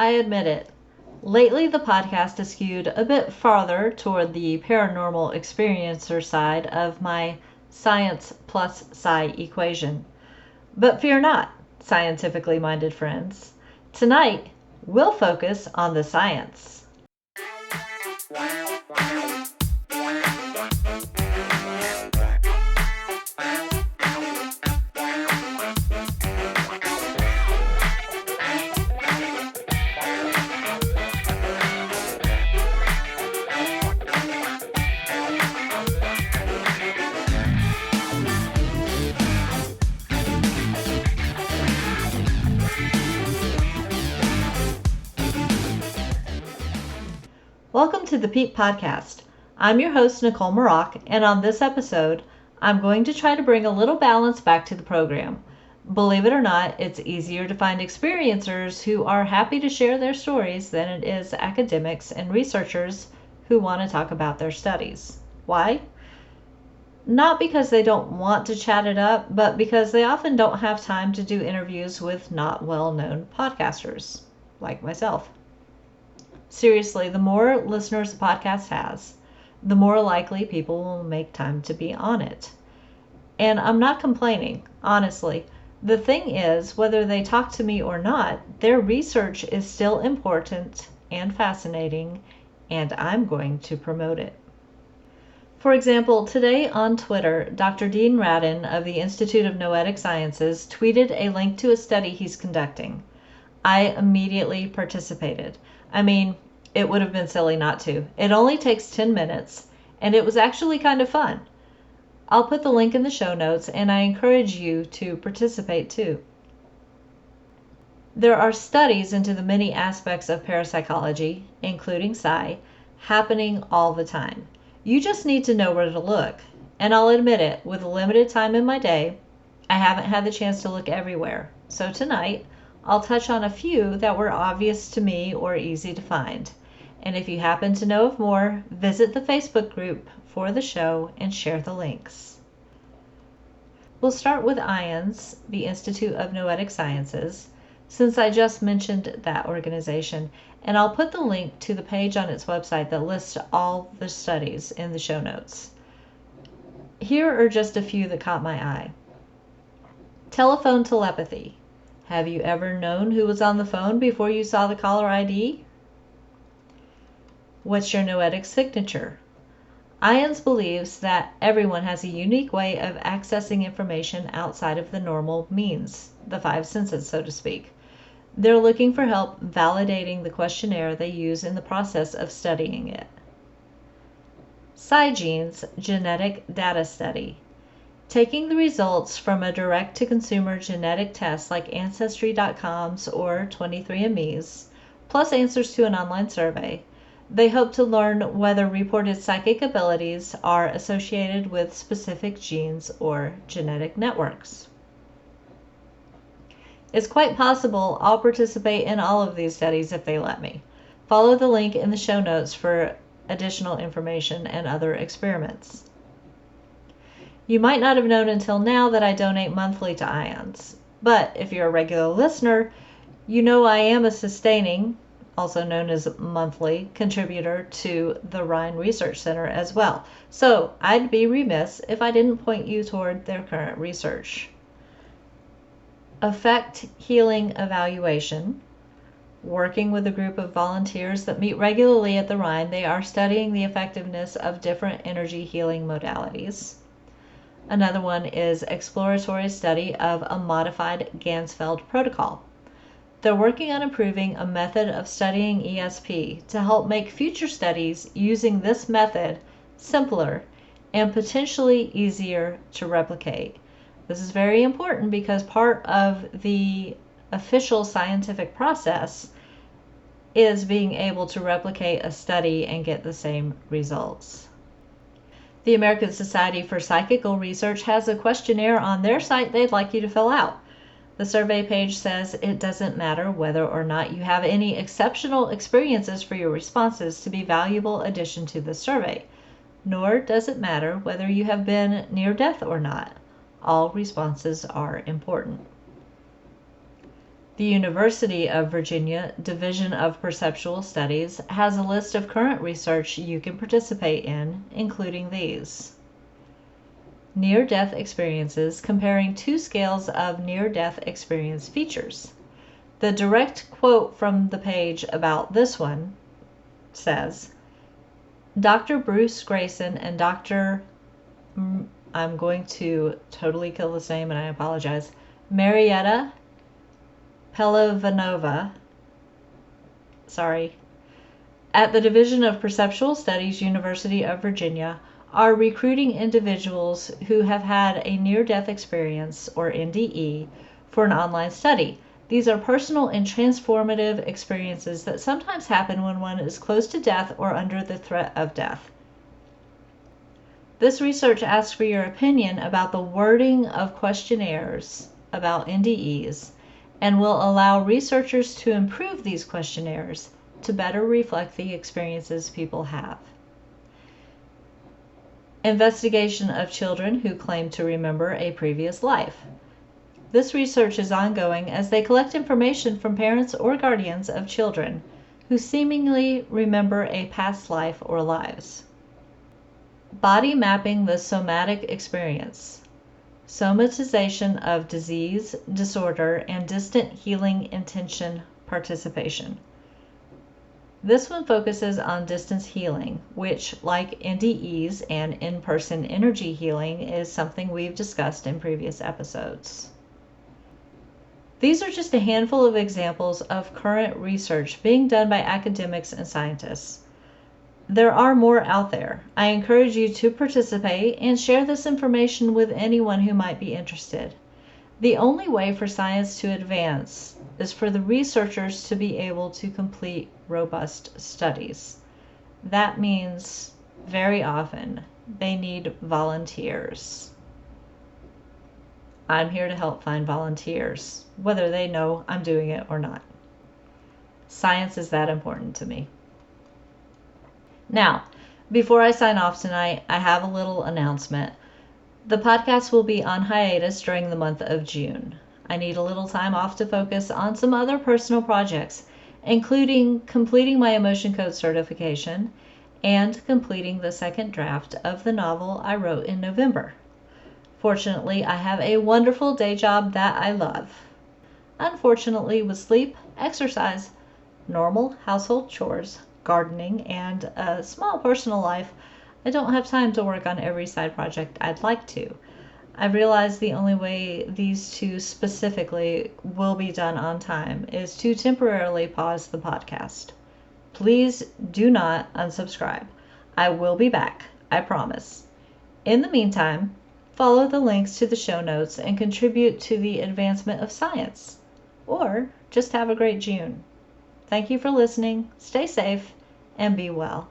I admit it. Lately, the podcast has skewed a bit farther toward the paranormal experiencer side of my science plus psi equation. But fear not, scientifically minded friends. Tonight, we'll focus on the science. Welcome to the Peak Podcast. I'm your host, Nicolle, and on this episode, I'm going to try to bring a little balance back to the program. Believe it or not, it's easier to find experiencers who are happy to share their stories than it is academics and researchers who want to talk about their studies. Why? Not because they don't want to chat it up, but because they often don't have time to do interviews with not well-known podcasters, like myself. Seriously, the more listeners the podcast has, the more likely people will make time to be on it. And I'm not complaining, honestly. The thing is, whether they talk to me or not, their research is still important and fascinating, and I'm going to promote it. For example, today on Twitter, Dr. Dean Radin of the Institute of Noetic Sciences tweeted a link to a study he's conducting. I immediately participated. I mean, it would have been silly not to. It only takes 10 minutes, and it was actually kind of fun. I'll put the link in the show notes, and I encourage you to participate too. There are studies into the many aspects of parapsychology, including psi, happening all the time. You just need to know where to look. And I'll admit it, with limited time in my day, I haven't had the chance to look everywhere. So tonight, I'll touch on a few that were obvious to me or easy to find. And if you happen to know of more, visit the Facebook group for the show and share the links. We'll start with IONS, the Institute of Noetic Sciences, since I just mentioned that organization, and I'll put the link to the page on its website that lists all the studies in the show notes. Here are just a few that caught my eye. Telephone telepathy. Have you ever known who was on the phone before you saw the caller ID? What's your noetic signature? IONS believes that everyone has a unique way of accessing information outside of the normal means, the five senses, so to speak. They're looking for help validating the questionnaire they use in the process of studying it. PsyGenes Genetic Data Study. Taking the results from a direct-to-consumer genetic test like Ancestry.com's or 23andMe's, plus answers to an online survey, they hope to learn whether reported psychic abilities are associated with specific genes or genetic networks. It's quite possible I'll participate in all of these studies if they let me. Follow the link in the show notes for additional information and other experiments. You might not have known until now that I donate monthly to IONS, but if you're a regular listener, you know I am a sustaining, also known as monthly, contributor to the Rhine Research Center as well. So I'd be remiss if I didn't point you toward their current research. Effect Healing Evaluation. Working with a group of volunteers that meet regularly at the Rhine, they are studying the effectiveness of different energy healing modalities. Another one is exploratory study of a modified Ganzfeld protocol. They're working on improving a method of studying ESP to help make future studies using this method simpler and potentially easier to replicate. This is very important because part of the official scientific process is being able to replicate a study and get the same results. The American Society for Psychical Research has a questionnaire on their site they'd like you to fill out. The survey page says it doesn't matter whether or not you have any exceptional experiences for your responses to be valuable addition to the survey, nor does it matter whether you have been near death or not. All responses are important. The University of Virginia Division of Perceptual Studies has a list of current research you can participate in, including these. Near-death experiences, comparing two scales of near-death experience features. The direct quote from the page about this one says, Dr. Bruce Grayson and Dr. I'm going to totally kill this name and I apologize, Marietta Pelavanova, at the Division of Perceptual Studies, University of Virginia, are recruiting individuals who have had a near-death experience, or NDE, for an online study. These are personal and transformative experiences that sometimes happen when one is close to death or under the threat of death. This research asks for your opinion about the wording of questionnaires about NDEs and will allow researchers to improve these questionnaires to better reflect the experiences people have. Investigation of children who claim to remember a previous life. This research is ongoing as they collect information from parents or guardians of children who seemingly remember a past life or lives. Body mapping the somatic experience. Somatization of disease, disorder, and distant healing intention participation. This one focuses on distance healing, which, like NDEs and in-person energy healing, is something we've discussed in previous episodes. These are just a handful of examples of current research being done by academics and scientists. There are more out there. I encourage you to participate and share this information with anyone who might be interested. The only way for science to advance is for the researchers to be able to complete robust studies. That means very often they need volunteers. I'm here to help find volunteers, whether they know I'm doing it or not. Science is that important to me. Now, before I sign off tonight, I have a little announcement. The podcast will be on hiatus during the month of June. I need a little time off to focus on some other personal projects, including completing my emotion code certification and completing the second draft of the novel I wrote in November. Fortunately, I have a wonderful day job that I love. Unfortunately, with sleep, exercise, normal household chores, gardening, and a small personal life, I don't have time to work on every side project I'd like to. I've realized the only way these two specifically will be done on time is to temporarily pause the podcast. Please do not unsubscribe. I will be back, I promise. In the meantime, follow the links to the show notes and contribute to the advancement of science. Or just have a great June. Thank you for listening, stay safe, and be well.